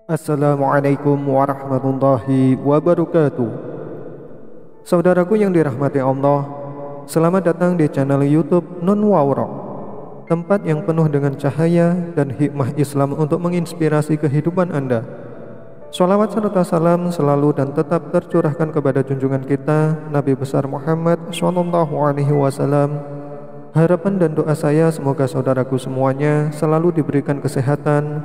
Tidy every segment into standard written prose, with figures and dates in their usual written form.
Assalamualaikum warahmatullahi wabarakatuh. Saudaraku yang dirahmati Allah, selamat datang di channel YouTube Nun Wawro, tempat yang penuh dengan cahaya dan hikmah Islam untuk menginspirasi kehidupan Anda. Sholawat serta salam selalu dan tetap tercurahkan kepada junjungan kita Nabi besar Muhammad SAW. Harapan dan doa saya semoga saudaraku semuanya selalu diberikan kesehatan,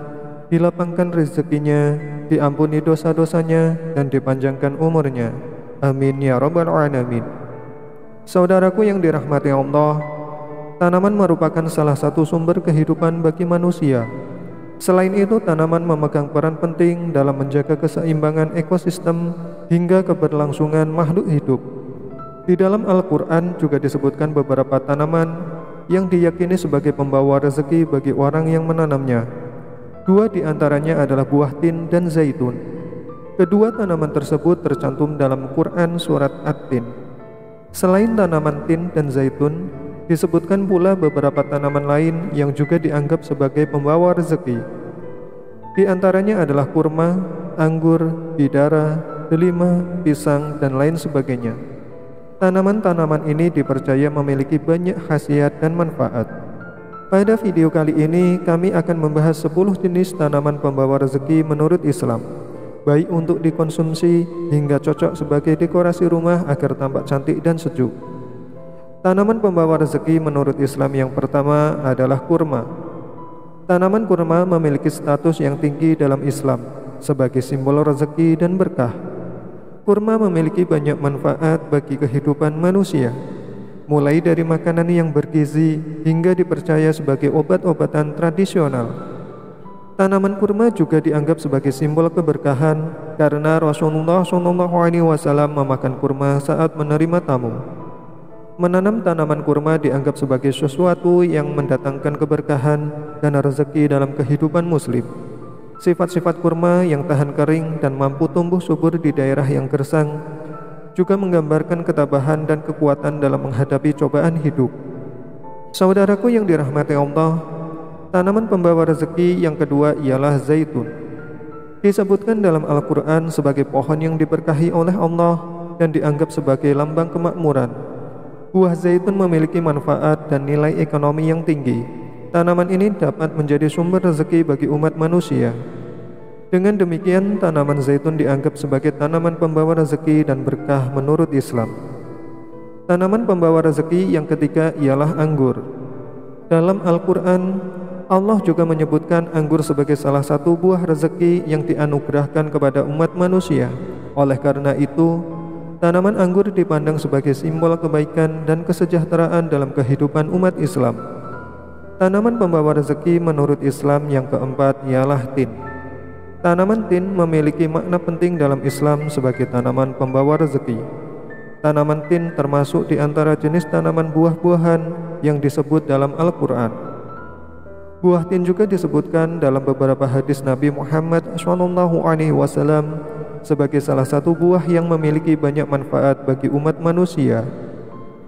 dilapangkan rezekinya, diampuni dosa-dosanya, dan dipanjangkan umurnya. Amin ya rabbal alamin. Saudaraku yang dirahmati Allah, tanaman merupakan salah satu sumber kehidupan bagi manusia. Selain itu, tanaman memegang peran penting dalam menjaga keseimbangan ekosistem hingga keberlangsungan makhluk hidup. Di dalam Al-Quran juga disebutkan beberapa tanaman yang diyakini sebagai pembawa rezeki bagi orang yang menanamnya. Dua di antaranya adalah buah tin dan zaitun. Kedua tanaman tersebut tercantum dalam Quran surat At-Tin. Selain tanaman tin dan zaitun, disebutkan pula beberapa tanaman lain yang juga dianggap sebagai pembawa rezeki. Di antaranya adalah kurma, anggur, bidara, delima, pisang, dan lain sebagainya. Tanaman-tanaman ini dipercaya memiliki banyak khasiat dan manfaat. Pada video kali ini kami akan membahas 10 jenis tanaman pembawa rezeki menurut Islam, baik untuk dikonsumsi hingga cocok sebagai dekorasi rumah agar tampak cantik dan sejuk. Tanaman pembawa rezeki menurut Islam yang pertama adalah kurma. Tanaman kurma memiliki status yang tinggi dalam Islam sebagai simbol rezeki dan berkah. Kurma memiliki banyak manfaat bagi kehidupan manusia, mulai dari makanan yang bergizi hingga dipercaya sebagai obat-obatan tradisional. Tanaman kurma juga dianggap sebagai simbol keberkahan karena Rasulullah SAW memakan kurma saat menerima tamu. Menanam tanaman kurma dianggap sebagai sesuatu yang mendatangkan keberkahan dan rezeki dalam kehidupan muslim. Sifat-sifat kurma yang tahan kering dan mampu tumbuh subur di daerah yang gersang juga menggambarkan ketabahan dan kekuatan dalam menghadapi cobaan hidup. Saudaraku yang dirahmati Allah, tanaman pembawa rezeki yang kedua ialah zaitun. Disebutkan dalam Al-Quran sebagai pohon yang diberkahi oleh Allah dan dianggap sebagai lambang kemakmuran. Buah zaitun memiliki manfaat dan nilai ekonomi yang tinggi. Tanaman ini dapat menjadi sumber rezeki bagi umat manusia. Dengan demikian, tanaman zaitun dianggap sebagai tanaman pembawa rezeki dan berkah menurut Islam. Tanaman pembawa rezeki yang ketiga ialah anggur. Dalam Al-Quran, Allah juga menyebutkan anggur sebagai salah satu buah rezeki yang dianugerahkan kepada umat manusia. Oleh karena itu, tanaman anggur dipandang sebagai simbol kebaikan dan kesejahteraan dalam kehidupan umat Islam. Tanaman pembawa rezeki menurut Islam yang keempat ialah tin. Tanaman tin memiliki makna penting dalam Islam sebagai tanaman pembawa rezeki. Tanaman tin termasuk di antara jenis tanaman buah-buahan yang disebut dalam Al-Quran. Buah tin juga disebutkan dalam beberapa hadis Nabi Muhammad SAW sebagai salah satu buah yang memiliki banyak manfaat bagi umat manusia.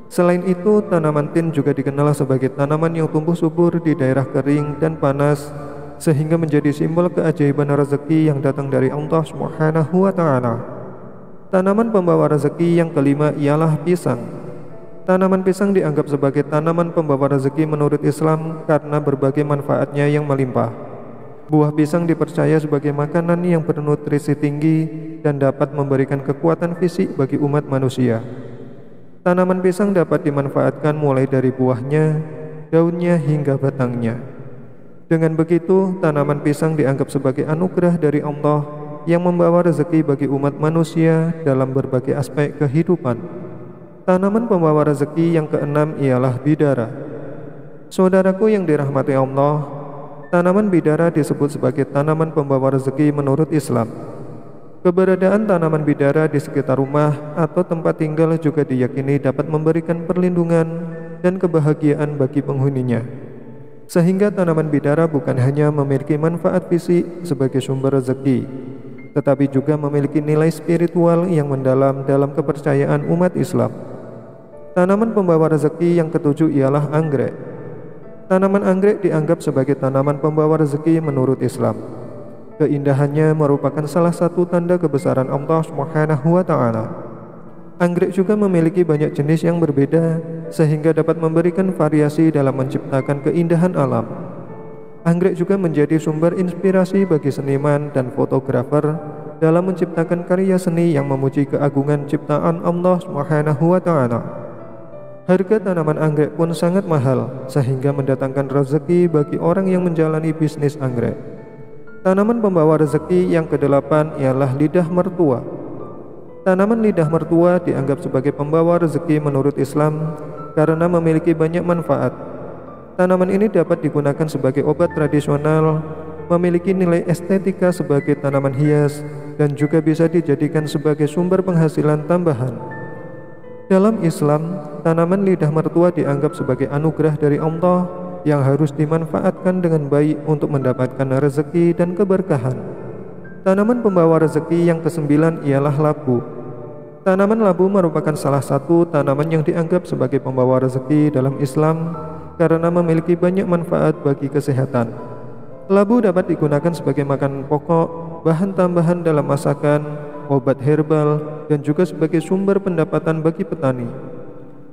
Selain itu, tanaman tin juga dikenal sebagai tanaman yang tumbuh subur di daerah kering dan panas, sehingga menjadi simbol keajaiban rezeki yang datang dari Allah Subhanahu wa Ta'ala. Tanaman pembawa rezeki yang kelima ialah pisang. Tanaman pisang dianggap sebagai tanaman pembawa rezeki menurut Islam karena berbagai manfaatnya yang melimpah. Buah pisang dipercaya sebagai makanan yang bernutrisi tinggi dan dapat memberikan kekuatan fisik bagi umat manusia. Tanaman pisang dapat dimanfaatkan mulai dari buahnya, daunnya hingga batangnya. Dengan begitu, tanaman pisang dianggap sebagai anugerah dari Allah yang membawa rezeki bagi umat manusia dalam berbagai aspek kehidupan. Tanaman pembawa rezeki yang keenam ialah bidara. Saudaraku yang dirahmati Allah, tanaman bidara disebut sebagai tanaman pembawa rezeki menurut Islam. Keberadaan tanaman bidara di sekitar rumah atau tempat tinggal juga diyakini dapat memberikan perlindungan dan kebahagiaan bagi penghuninya. Sehingga tanaman bidara bukan hanya memiliki manfaat fisik sebagai sumber rezeki, tetapi juga memiliki nilai spiritual yang mendalam dalam kepercayaan umat Islam. Tanaman pembawa rezeki yang ketujuh ialah anggrek. Tanaman anggrek dianggap sebagai tanaman pembawa rezeki menurut Islam. Keindahannya merupakan salah satu tanda kebesaran Allah Subhanahu wa Ta'ala. Anggrek juga memiliki banyak jenis yang berbeda, sehingga dapat memberikan variasi dalam menciptakan keindahan alam. Anggrek juga menjadi sumber inspirasi bagi seniman dan fotografer dalam menciptakan karya seni yang memuji keagungan ciptaan Allah Subhanahu wa Ta'ala. Harga tanaman anggrek pun sangat mahal, sehingga mendatangkan rezeki bagi orang yang menjalani bisnis anggrek. Tanaman pembawa rezeki yang ke-8 ialah lidah mertua. Tanaman lidah mertua dianggap sebagai pembawa rezeki menurut Islam karena memiliki banyak manfaat. Tanaman ini dapat digunakan sebagai obat tradisional, memiliki nilai estetika sebagai tanaman hias, dan juga bisa dijadikan sebagai sumber penghasilan tambahan. Dalam Islam, tanaman lidah mertua dianggap sebagai anugerah dari Allah yang harus dimanfaatkan dengan baik untuk mendapatkan rezeki dan keberkahan. Tanaman pembawa rezeki yang ke-9 ialah labu. Tanaman labu merupakan salah satu tanaman yang dianggap sebagai pembawa rezeki dalam Islam karena memiliki banyak manfaat bagi kesehatan. Labu dapat digunakan sebagai makanan pokok, bahan tambahan dalam masakan, obat herbal, dan juga sebagai sumber pendapatan bagi petani.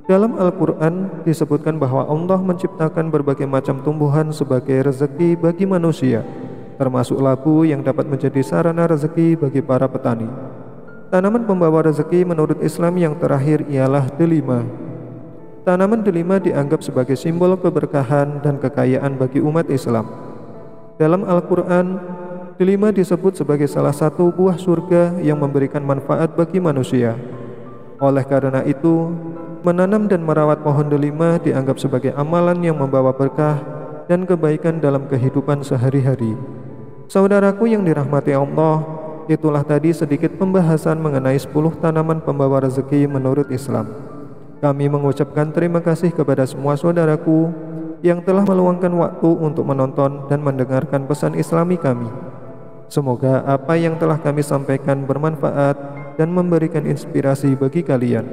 Dalam Al-Quran disebutkan bahwa Allah menciptakan berbagai macam tumbuhan sebagai rezeki bagi manusia, termasuk labu yang dapat menjadi sarana rezeki bagi para petani. Tanaman pembawa rezeki menurut Islam yang terakhir ialah delima. Tanaman delima dianggap sebagai simbol keberkahan dan kekayaan bagi umat Islam. Dalam Al-Quran, delima disebut sebagai salah satu buah surga yang memberikan manfaat bagi manusia. Oleh karena itu, menanam dan merawat pohon delima dianggap sebagai amalan yang membawa berkah dan kebaikan dalam kehidupan sehari-hari. Saudaraku yang dirahmati Allah, itulah tadi sedikit pembahasan mengenai 10 tanaman pembawa rezeki menurut Islam. Kami mengucapkan terima kasih kepada semua saudaraku yang telah meluangkan waktu untuk menonton dan mendengarkan pesan Islami kami. Semoga apa yang telah kami sampaikan bermanfaat dan memberikan inspirasi bagi kalian.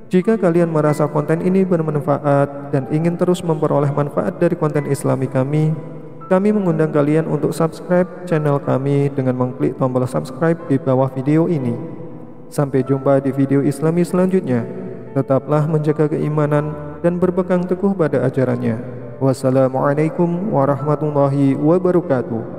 Jika kalian merasa konten ini bermanfaat dan ingin terus memperoleh manfaat dari konten Islami kami mengundang kalian untuk subscribe channel kami dengan mengklik tombol subscribe di bawah video ini. Sampai jumpa di video Islami selanjutnya. Tetaplah menjaga keimanan dan berpegang teguh pada ajarannya. Wassalamualaikum warahmatullahi wabarakatuh.